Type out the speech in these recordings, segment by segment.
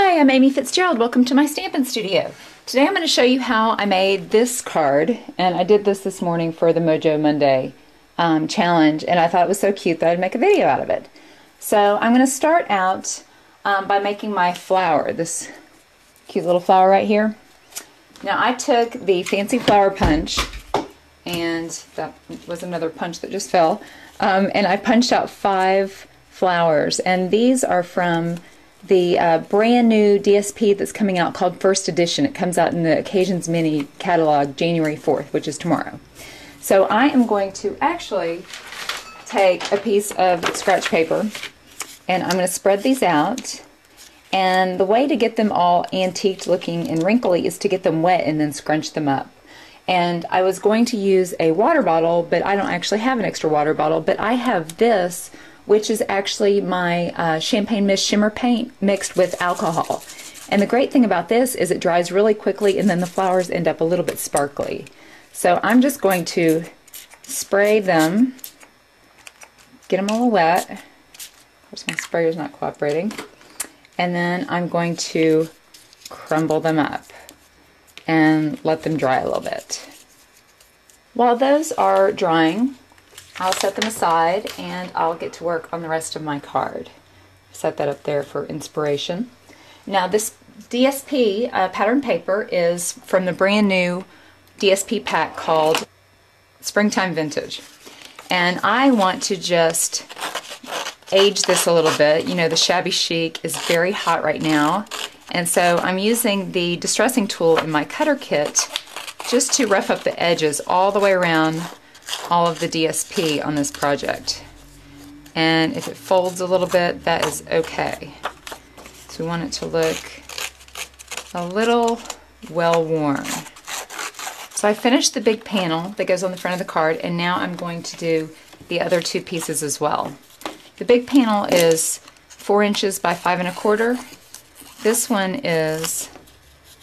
Hi, I'm Amy Fitzgerald. Welcome to my Stampin' Studio. Today I'm going to show you how I made this card, and I did this morning for the Mojo Monday challenge, and I thought it was so cute that I'd make a video out of it. So I'm going to start out by making my flower, this cute little flower right here. Now I took the Fancy Flower Punch, and that was another punch that just fell, and I punched out 5 flowers, and these are from the brand new DSP that's coming out called First Edition. It comes out in the Occasions Mini catalog January 4th, which is tomorrow. So I am going to actually take a piece of scratch paper and I'm going to spread these out. And the way to get them all antiqued looking and wrinkly is to get them wet and then scrunch them up. And I was going to use a water bottle, but I don't actually have an extra water bottle, but I have this, which is actually my Champagne Mist Shimmer Paint mixed with alcohol. And the great thing about this is it dries really quickly and then the flowers end up a little bit sparkly. So I'm just going to spray them, get them all wet. Of course my sprayer's not cooperating. And then I'm going to crumble them up and let them dry a little bit. While those are drying, I'll set them aside and I'll get to work on the rest of my card. Set that up there for inspiration. Now this DSP pattern paper is from the brand new DSP pack called Springtime Vintage. And I want to just age this a little bit. You know, the shabby chic is very hot right now. And so I'm using the distressing tool in my cutter kit just to rough up the edges all the way around all of the DSP on this project. And if it folds a little bit, that is okay. So we want it to look a little well worn. So I finished the big panel that goes on the front of the card, and now I'm going to do the other 2 pieces as well. The big panel is 4 inches by 5 1/4. This one is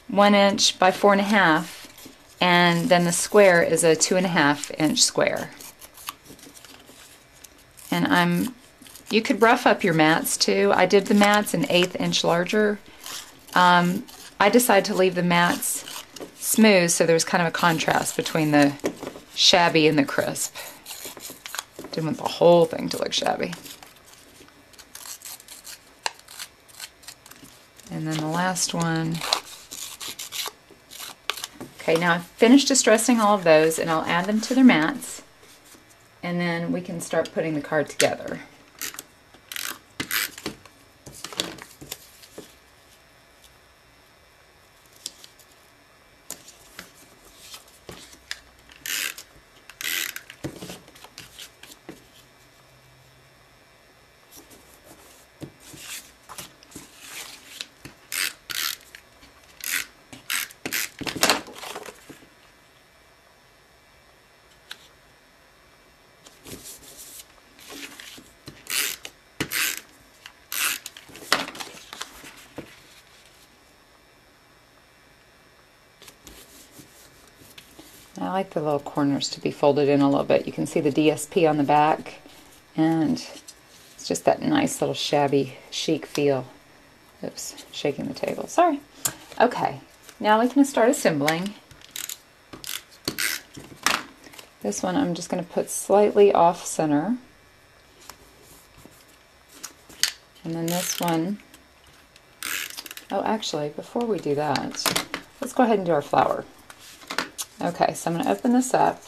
1 inch by 4 1/2. And then the square is a 2 1/2 inch square. And you could rough up your mats too. I did the mats an 1/8 inch larger. I decided to leave the mats smooth so there was kind of a contrast between the shabby and the crisp. Didn't want the whole thing to look shabby. And then the last one. Okay, now I've finished distressing all of those, and I'll add them to their mats, and then we can start putting the card together. I like the little corners to be folded in a little bit. You can see the DSP on the back, and it's just that nice little shabby chic feel. Oops, shaking the table, sorry. Okay, now we can start assembling. This one I'm just going to put slightly off center. And then this one, oh actually, before we do that, let's go ahead and do our flower. Okay, so I'm going to open this up,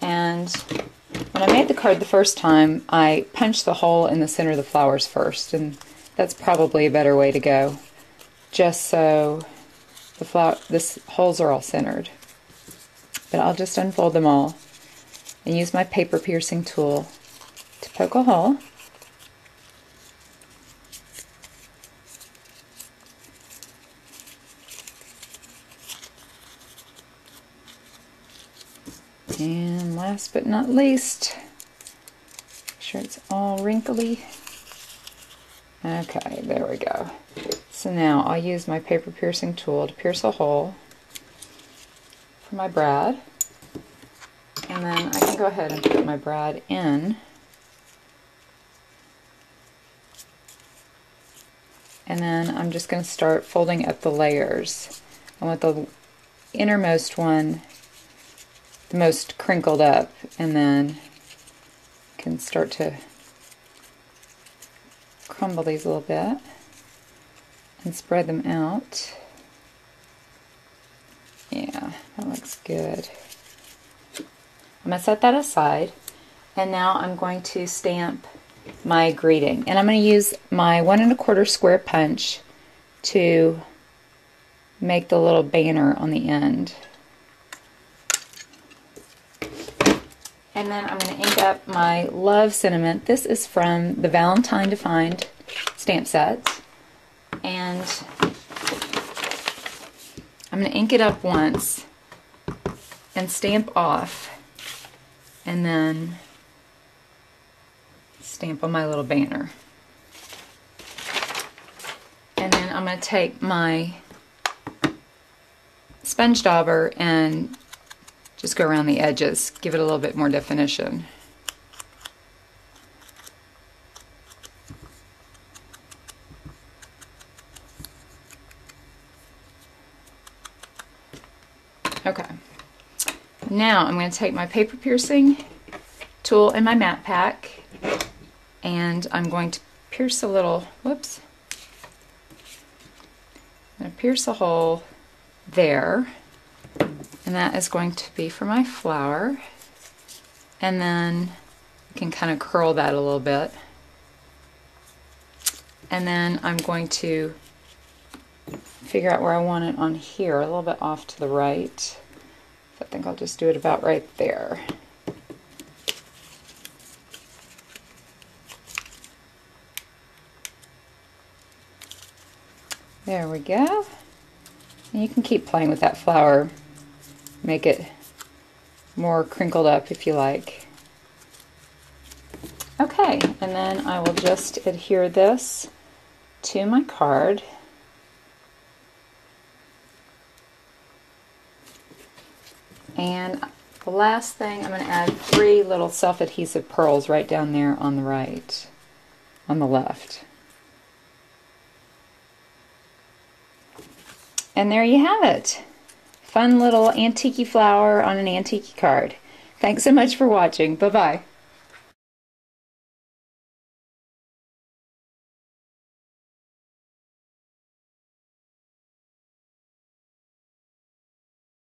and when I made the card the first time, I punched the hole in the center of the flowers first, and that's probably a better way to go, just so the holes are all centered. But I'll just unfold them all and use my paper piercing tool to poke a hole. And last but not least, make sure it's all wrinkly. Okay, there we go. So now I'll use my paper piercing tool to pierce a hole for my brad. And then I can go ahead and put my brad in And then I'm just going to start folding up the layers. I want the innermost one the most crinkled up, and then can start to crumble these a little bit and spread them out. Yeah, that looks good. I'm going to set that aside, and now I'm going to stamp my greeting. And I'm going to use my 1 1/4 square punch to make the little banner on the end. And then I'm going to ink up my Love Sentiment. This is from the Valentine Defined stamp set. And I'm going to ink it up once and stamp off, and then stamp on my little banner. And then I'm going to take my sponge dauber and just go around the edges, give it a little bit more definition. Okay. Now I'm going to take my paper piercing tool and my matte pack, and I'm going to pierce a little, whoops, I'm going to pierce a hole there, and that is going to be for my flower. And then you can kind of curl that a little bit. And then I'm going to figure out where I want it on here, a little bit off to the right. So I think I'll just do it about right there. There we go. And you can keep playing with that flower, make it more crinkled up if you like. Okay, and then I will just adhere this to my card. And the last thing, I'm going to add 3 little self-adhesive pearls right down there on the right, on the left. And there you have it. Fun little antique flower on an antique card. Thanks so much for watching. Bye-bye.